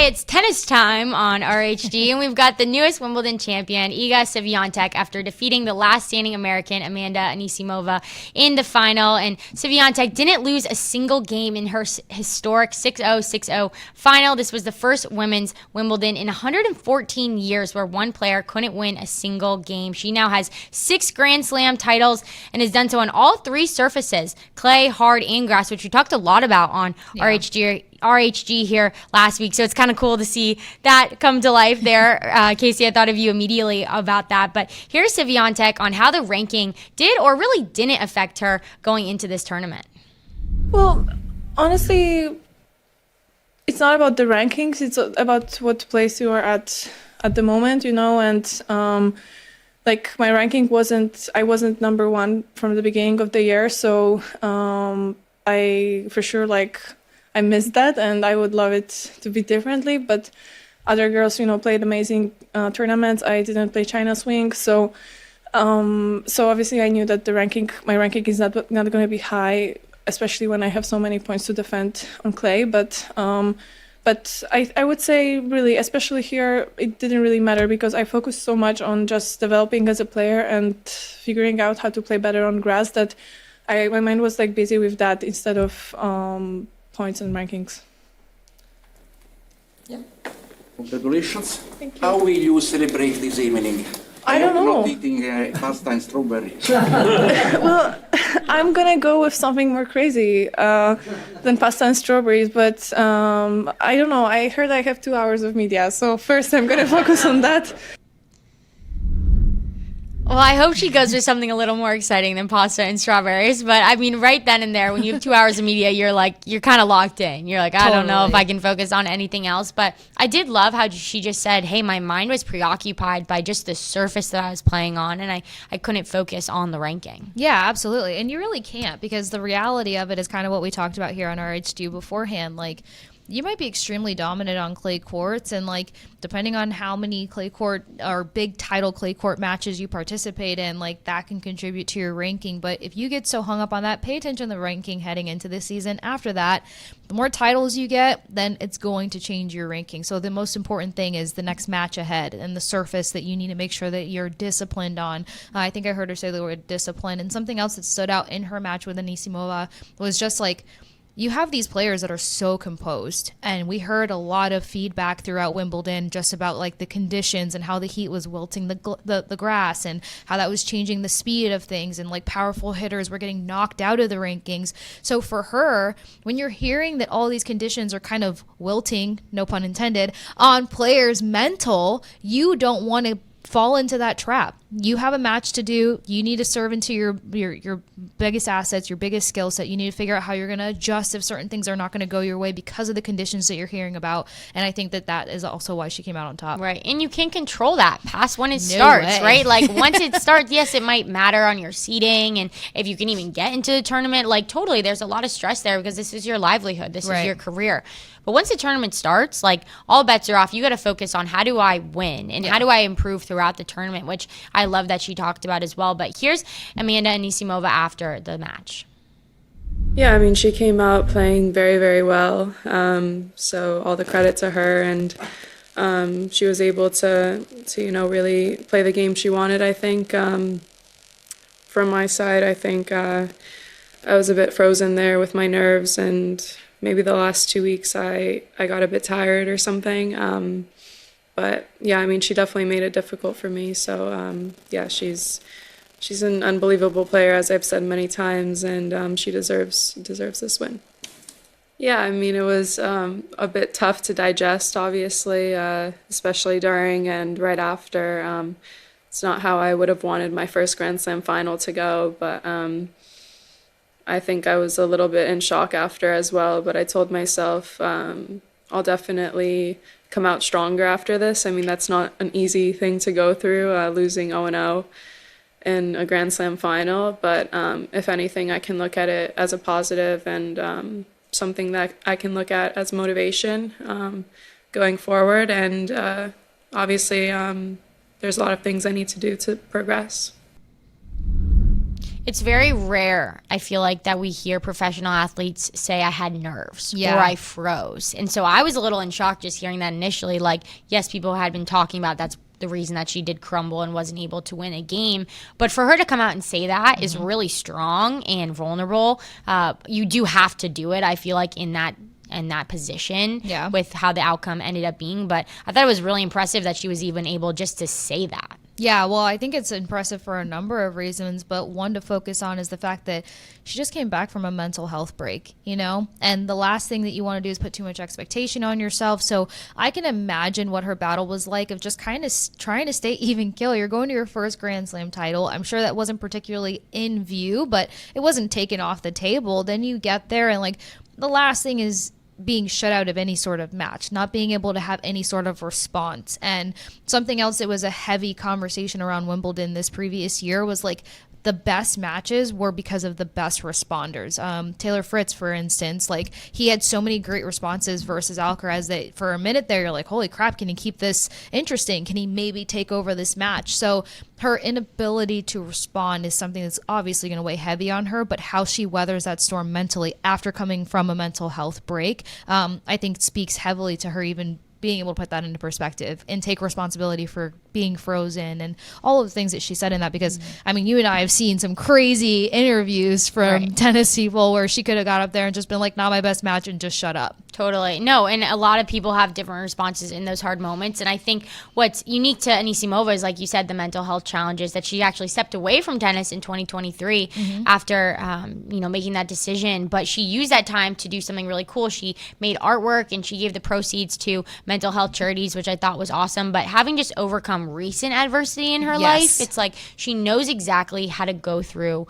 Today it's tennis time on RHD, and we've got the newest Wimbledon champion, Iga Swiatek, after defeating the last standing American, Amanda Anisimova, in the final. And Swiatek didn't lose a single game in her historic 6-0, 6-0 final. This was the first women's Wimbledon in 114 years where one player couldn't win a single game. She now has 6 Grand Slam titles and has done so on all 3 surfaces, clay, hard, and grass, which we talked a lot about on RHG here last week. So it's kind of cool to see that come to life there. Kasey, I thought of you immediately about that. But here's Swiatek on how the ranking did or really didn't affect her going into this tournament. Well, honestly, it's not about the rankings. It's about what place you are at the moment, and like my ranking I wasn't number 1 from the beginning of the year. So I for sure I missed that, and I would love it to be differently. But other girls, played amazing tournaments. I didn't play China Swing, so obviously I knew that my ranking is not going to be high, especially when I have so many points to defend on clay. But I would say really, especially here, it didn't really matter because I focused so much on just developing as a player and figuring out how to play better on grass that my mind was busy with that instead of points and rankings. Yeah. Congratulations. Thank you. How will you celebrate this evening? I don't know. Not eating pasta and strawberry. Well, I'm gonna go with something more crazy than pasta and strawberries, but I don't know. I heard I have 2 hours of media, so first I'm gonna focus on that. Well, I hope she goes with something a little more exciting than pasta and strawberries. But I mean, right then and there, when you have 2 hours of media, you're kind of locked in. You're like, I don't know if I can focus on anything else. But I did love how she just said, hey, my mind was preoccupied by just the surface that I was playing on, and I couldn't focus on the ranking. Yeah, absolutely. And you really can't, because the reality of it is kind of what we talked about here on RHD beforehand. You might be extremely dominant on clay courts, and depending on how many clay court or big title clay court matches you participate in, that can contribute to your ranking. But if you get so hung up on that, pay attention to the ranking heading into this season. After that, the more titles you get, then it's going to change your ranking. So the most important thing is the next match ahead and the surface that you need to make sure that you're disciplined on. I think I heard her say the word discipline. And something else that stood out in her match with Anisimova was just you have these players that are so composed, and we heard a lot of feedback throughout Wimbledon just about the conditions and how the heat was wilting the grass and how that was changing the speed of things, and powerful hitters were getting knocked out of the rankings. So for her, when you're hearing that all these conditions are kind of wilting, no pun intended, on players' mental, you don't want to fall into that trap. You have a match to do. You need to serve into your biggest assets, your biggest skill set. You need to figure out how you're going to adjust if certain things are not going to go your way because of the conditions that you're hearing about. And I think that is also why she came out on top. Right. And you can control that past when it starts, right? Once it starts, yes, it might matter on your seeding and if you can even get into the tournament. Totally, there's a lot of stress there because this is your livelihood. This is your career. But once the tournament starts, all bets are off. You got to focus on how do I win and how do I improve throughout the tournament, which I love that she talked about as well. But here's Amanda Anisimova after the match. Yeah, I mean, she came out playing very, very well. So all the credit to her, and she was able to really play the game she wanted. I think from my side, I think I was a bit frozen there with my nerves, and maybe the last 2 weeks I got a bit tired or something. But yeah, I mean, she definitely made it difficult for me. So yeah, she's an unbelievable player, as I've said many times, and she deserves this win. Yeah, I mean, it was a bit tough to digest, obviously, especially during and right after. It's not how I would have wanted my first Grand Slam final to go, but I think I was a little bit in shock after as well. But I told myself I'll definitely come out stronger after this. I mean, that's not an easy thing to go through, losing 0-0 in a Grand Slam final. But if anything, I can look at it as a positive and something that I can look at as motivation going forward. And obviously, there's a lot of things I need to do to progress. It's very rare, I feel like, that we hear professional athletes say I had nerves Yeah. or I froze. And so I was a little in shock just hearing that initially. Like, yes, people had been talking about that's the reason that she did crumble and wasn't able to win a game. But for her to come out and say that is really strong and vulnerable. You do have to do it, I feel like, in that position with how the outcome ended up being. But I thought it was really impressive that she was even able just to say that. Yeah, well, I think it's impressive for a number of reasons, but one to focus on is the fact that she just came back from a mental health break, you know? And the last thing that you want to do is put too much expectation on yourself. So I can imagine what her battle was like of just kind of trying to stay even keel. You're going to your first Grand Slam title. I'm sure that wasn't particularly in view, but it wasn't taken off the table. Then you get there and, like, the last thing is being shut out of any sort of match, not being able to have any sort of response. And something else that was a heavy conversation around Wimbledon this previous year was like the best matches were because of the best responders. Taylor Fritz, for instance, like he had so many great responses versus Alcaraz that for a minute there, you're like, holy crap, can he keep this interesting? Can he maybe take over this match? So her inability to respond is something that's obviously going to weigh heavy on her, but how she weathers that storm mentally after coming from a mental health break, I think speaks heavily to her even being able to put that into perspective and take responsibility for being frozen and all of the things that she said in that, because I mean, you and I have seen some crazy interviews from tennis people where she could have got up there and just been like, not my best match, and just shut up. Totally. No, and a lot of people have different responses in those hard moments. And I think what's unique to Anisimova is, like you said, the mental health challenges that she actually stepped away from tennis in 2023 after, making that decision. But she used that time to do something really cool. She made artwork and she gave the proceeds to mental health charities, which I thought was awesome. But having just overcome recent adversity in her life, it's like she knows exactly how to go through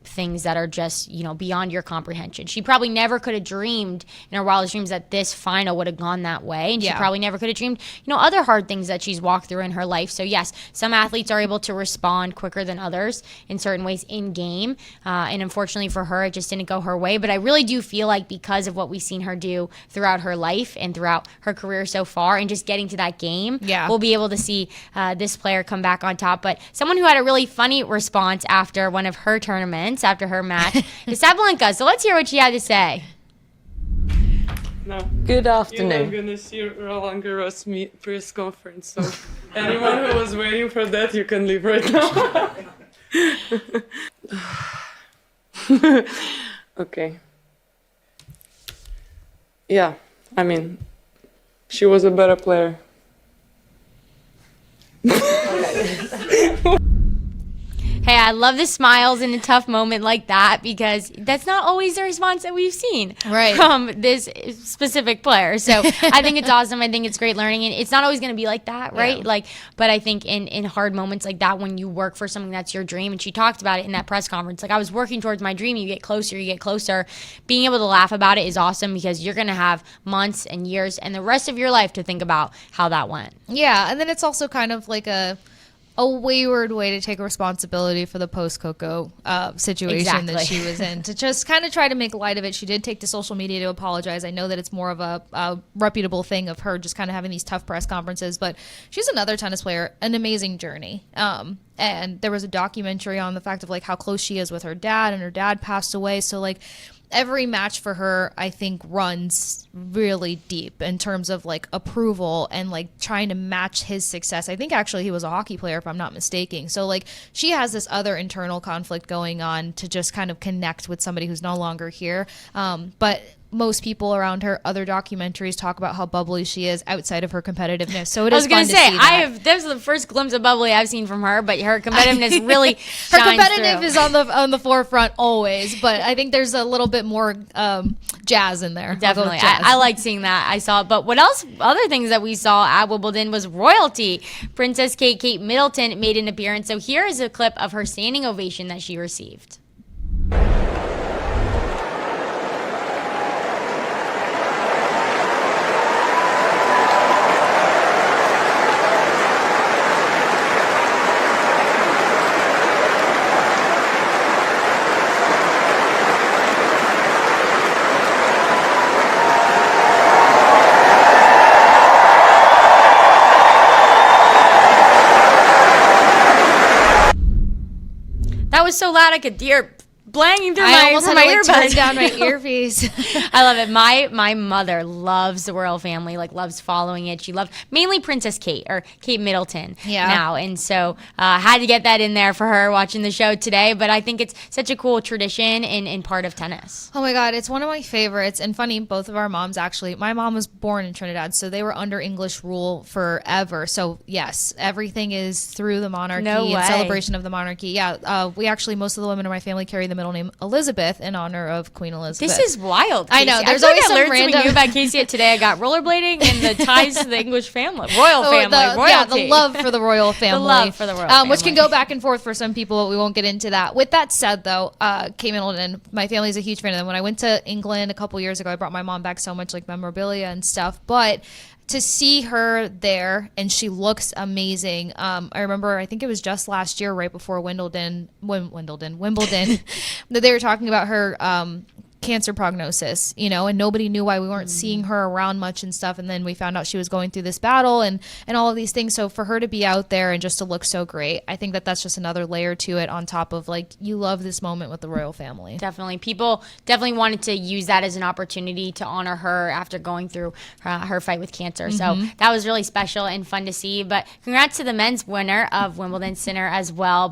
things that are just, beyond your comprehension. She probably never could have dreamed in her wildest dreams that this final would have gone that way. And she probably never could have dreamed, other hard things that she's walked through in her life. So yes, some athletes are able to respond quicker than others in certain ways in game. And unfortunately for her, it just didn't go her way. But I really do feel like because of what we've seen her do throughout her life and throughout her career so far and just getting to that game, we'll be able to see this player come back on top. But someone who had a really funny response after one of her tournaments, after her match, is Sabalenka. So let's hear what she had to say. No. Good You're afternoon. not gonna see Roland Garros press conference, so anyone who was waiting for that, you can leave right now. Okay. Yeah, I mean, she was a better player. Hey, I love the smiles in a tough moment like that, because that's not always the response that we've seen from this specific player. So I think it's awesome. I think it's great learning. And it's not always going to be like that, right? But I think in hard moments like that, when you work for something that's your dream, and she talked about it in that press conference, like, I was working towards my dream. You get closer. Being able to laugh about it is awesome, because you're going to have months and years and the rest of your life to think about how that went. Yeah, and then it's also kind of like a wayward way to take responsibility for the post-Coco situation that she was in, to just kind of try to make light of it. She did take to social media to apologize. I know that it's more of a reputable thing of her just kind of having these tough press conferences, but she's another tennis player, an amazing journey. And there was a documentary on the fact of like how close she is with her dad, and her dad passed away. So like every match for her, I think, runs really deep in terms of like approval and like trying to match his success. I think actually he was a hockey player, if I'm not mistaken. So like she has this other internal conflict going on to just kind of connect with somebody who's no longer here. But most people around her, other documentaries talk about how bubbly she is outside of her competitiveness. So it is fun to see that. This was the first glimpse of bubbly I've seen from her, but her competitiveness really her shines competitive through. is on the forefront always, but I think there's a little bit more jazz in there. Definitely. I like seeing that. I saw it. But what else? Other things that we saw at Wimbledon was royalty. Princess Kate Middleton made an appearance. So here is a clip of her standing ovation that she received. That was so loud I could hear blanging through I almost had to like turn earbuds. down my earpiece. I love it. My mother loves the royal family, like loves following it. She loved mainly Princess Kate or Kate Middleton now. And so had to get that in there for her watching the show today. But I think it's such a cool tradition in part of tennis. Oh my God, it's one of my favorites. And funny, both of our moms actually, my mom was born in Trinidad, so they were under English rule forever. So yes, everything is through the monarchy No way. and celebration of the monarchy. Yeah, we actually, most of the women in my family carry the middle name Elizabeth in honor of Queen Elizabeth. This is wild. I know. Casey. There's I feel always like I some learned random something new about Casey today. I got rollerblading and the ties to the English family, royal family, royalty. Yeah, the love for the royal family. The love for the royal family. Which can go back and forth for some people, but we won't get into that. With that said, though, Kate Middleton, my family's a huge fan of them. When I went to England a couple years ago, I brought my mom back so much like memorabilia and stuff, but to see her there, and she looks amazing. I remember, I think it was just last year, right before Wimbledon, that they were talking about her cancer prognosis, and nobody knew why we weren't seeing her around much and stuff. And then we found out she was going through this battle and all of these things. So for her to be out there and just to look so great, I think that's just another layer to it on top of like, you love this moment with the royal family. Definitely. People definitely wanted to use that as an opportunity to honor her after going through her fight with cancer. So that was really special and fun to see. But congrats to the men's winner of Wimbledon, Sinner, as well.